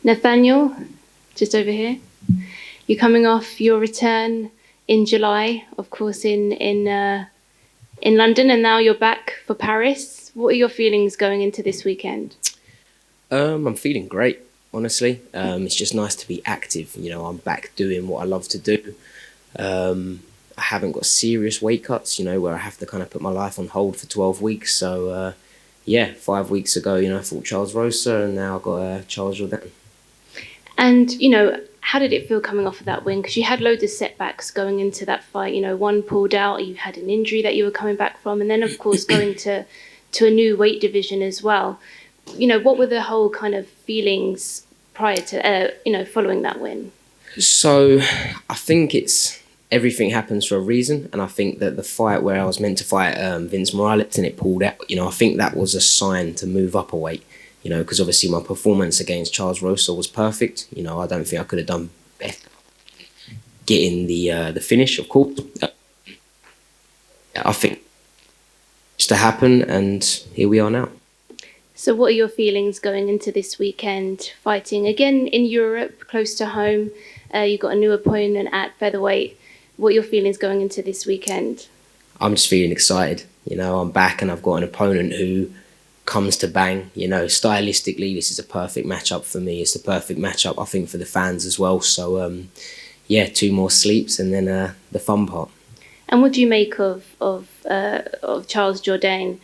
Nathaniel, just over here. You're coming off your return in July, of course, in London, and now you're back for Paris. What are your feelings going into this weekend? I'm feeling great, honestly. It's just nice to be active. I'm back doing what I love to do. I haven't got serious weight cuts, where I have to kind of put my life on hold for 12 weeks. So, 5 weeks ago, I fought Charles Jourdain, and now I've got Charles Jourdain. And, how did it feel coming off of that win? Because you had loads of setbacks going into that fight. One pulled out, you had an injury that you were coming back from, and then, of course, going to a new weight division as well. What were the whole kind of feelings prior to, following that win? So I think everything happens for a reason. And I think that the fight where I was meant to fight Vince Morales and it pulled out, I think that was a sign to move up a weight, because obviously my performance against Charles Jourdain was perfect. I don't think I could have done better getting the finish, of course. I think it's to happen, and here we are now. So what are your feelings going into this weekend, fighting again in Europe, close to home? You've got a new opponent at featherweight. What are your feelings going into this weekend? I'm just feeling excited. I'm back and I've got an opponent who comes to bang. Stylistically, this is a perfect matchup for me. It's a perfect matchup, I think, for the fans as well. So, 2 more sleeps and then the fun part. And what do you make of Charles Jourdain?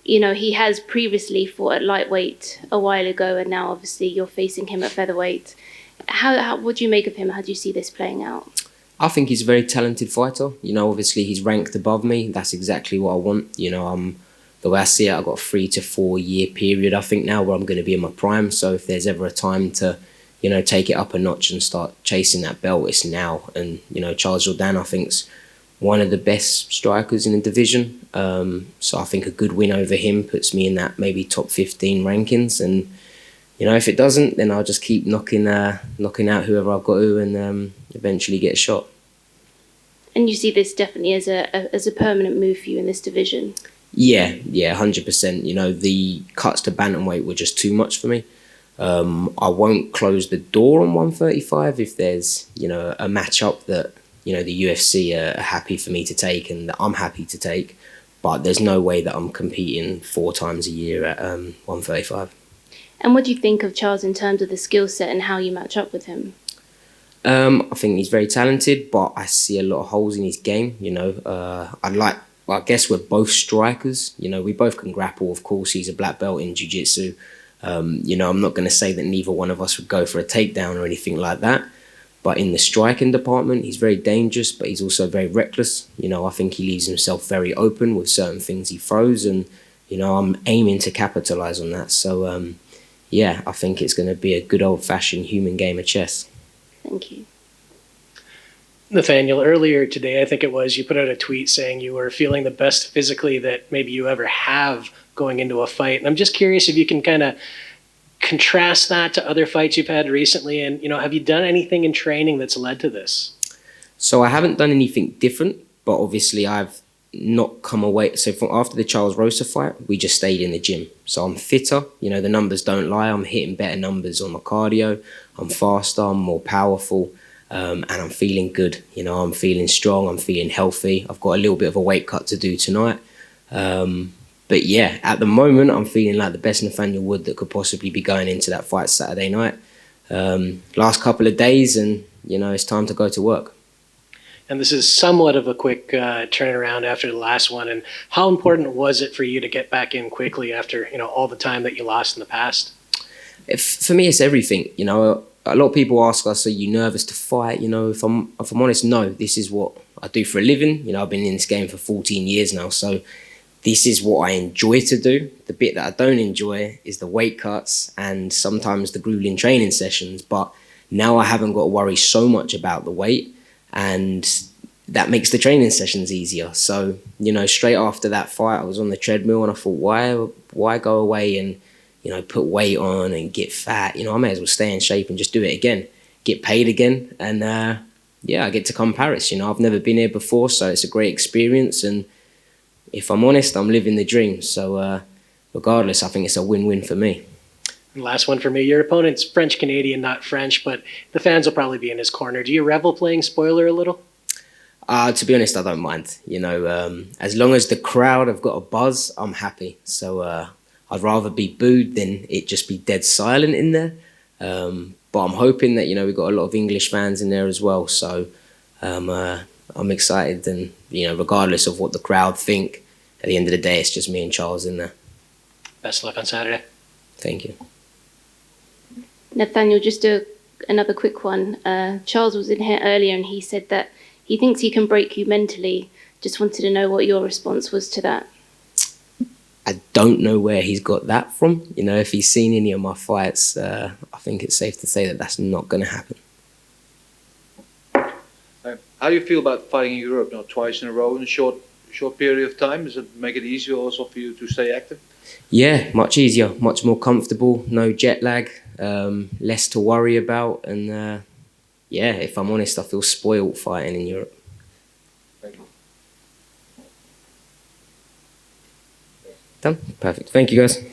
He has previously fought at lightweight a while ago, and now obviously you're facing him at featherweight. What do you make of him? How do you see this playing out? I think he's a very talented fighter. Obviously he's ranked above me. That's exactly what I want. The way I see it, I've got a 3 to 4 year period, I think, now where I'm going to be in my prime. So if there's ever a time to, take it up a notch and start chasing that belt, it's now. And, Charles Jourdain, I think, is one of the best strikers in the division. So I think a good win over him puts me in that maybe top 15 rankings. And, if it doesn't, then I'll just keep knocking out whoever I've got to and eventually get a shot. And you see this definitely as a permanent move for you in this division? Yeah, 100%. The cuts to bantamweight were just too much for me. I won't close the door on 135 if there's, a matchup that, the UFC are happy for me to take and that I'm happy to take. But there's no way that I'm competing 4 times a year at 135. And what do you think of Charles in terms of the skill set and how you match up with him? I think he's very talented, but I see a lot of holes in his game. I guess we're both strikers. We both can grapple. Of course, he's a black belt in jiu-jitsu. I'm not going to say that neither one of us would go for a takedown or anything like that. But in the striking department, he's very dangerous, but he's also very reckless. I think he leaves himself very open with certain things he throws, and I'm aiming to capitalize on that. So I think it's going to be a good old-fashioned human game of chess. Thank you. Nathaniel, earlier today, I think it was, you put out a tweet saying you were feeling the best physically that maybe you ever have going into a fight. And I'm just curious if you can kind of contrast that to other fights you've had recently. And, have you done anything in training that's led to this? So I haven't done anything different, but obviously I've not come away. So after the Charles Jourdain fight, we just stayed in the gym. So I'm fitter. The numbers don't lie. I'm hitting better numbers on my cardio. I'm faster. I'm more powerful. And I'm feeling good. I'm feeling strong. I'm feeling healthy. I've got a little bit of a weight cut to do tonight. But yeah, at the moment, I'm feeling like the best Nathaniel Wood that could possibly be going into that fight Saturday night. Last couple of days, and, it's time to go to work. And this is somewhat of a quick turnaround after the last one. And how important was it for you to get back in quickly after, all the time that you lost in the past? For me, it's everything. A lot of people ask us, are you nervous to fight? If I'm honest, no. This is what I do for a living. I've been in this game for 14 years now. So this is what I enjoy to do. The bit that I don't enjoy is the weight cuts and sometimes the grueling training sessions. But now I haven't got to worry so much about the weight. And that makes the training sessions easier. So, straight after that fight, I was on the treadmill and I thought, why go away and, put weight on and get fat? I may as well stay in shape and just do it again, get paid again. And, I get to come Paris. I've never been here before, so it's a great experience. And if I'm honest, I'm living the dream. So, regardless, I think it's a win-win for me. And last one for me. Your opponent's French-Canadian, not French, but the fans will probably be in his corner. Do you revel playing spoiler a little? To be honest, I don't mind. You know, as long as the crowd have got a buzz, I'm happy. So I'd rather be booed than it just be dead silent in there. But I'm hoping that, you know, we've got a lot of English fans in there as well. So I'm excited, and, you know, regardless of what the crowd think, at the end of the day, it's just me and Charles in there. Best of luck on Saturday. Thank you. Nathaniel, just another quick one. Charles was in here earlier and he said that he thinks he can break you mentally. Just wanted to know what your response was to that. I don't know where he's got that from. You know, if he's seen any of my fights, I think it's safe to say that that's not going to happen. How do you feel about fighting in Europe now twice in a row in a short period of time? Does it make it easier also for you to stay active? Yeah, much easier, much more comfortable, no jet lag, less to worry about. And yeah, if I'm honest, I feel spoiled fighting in Europe. Thank you. Done? Perfect. Thank you, guys.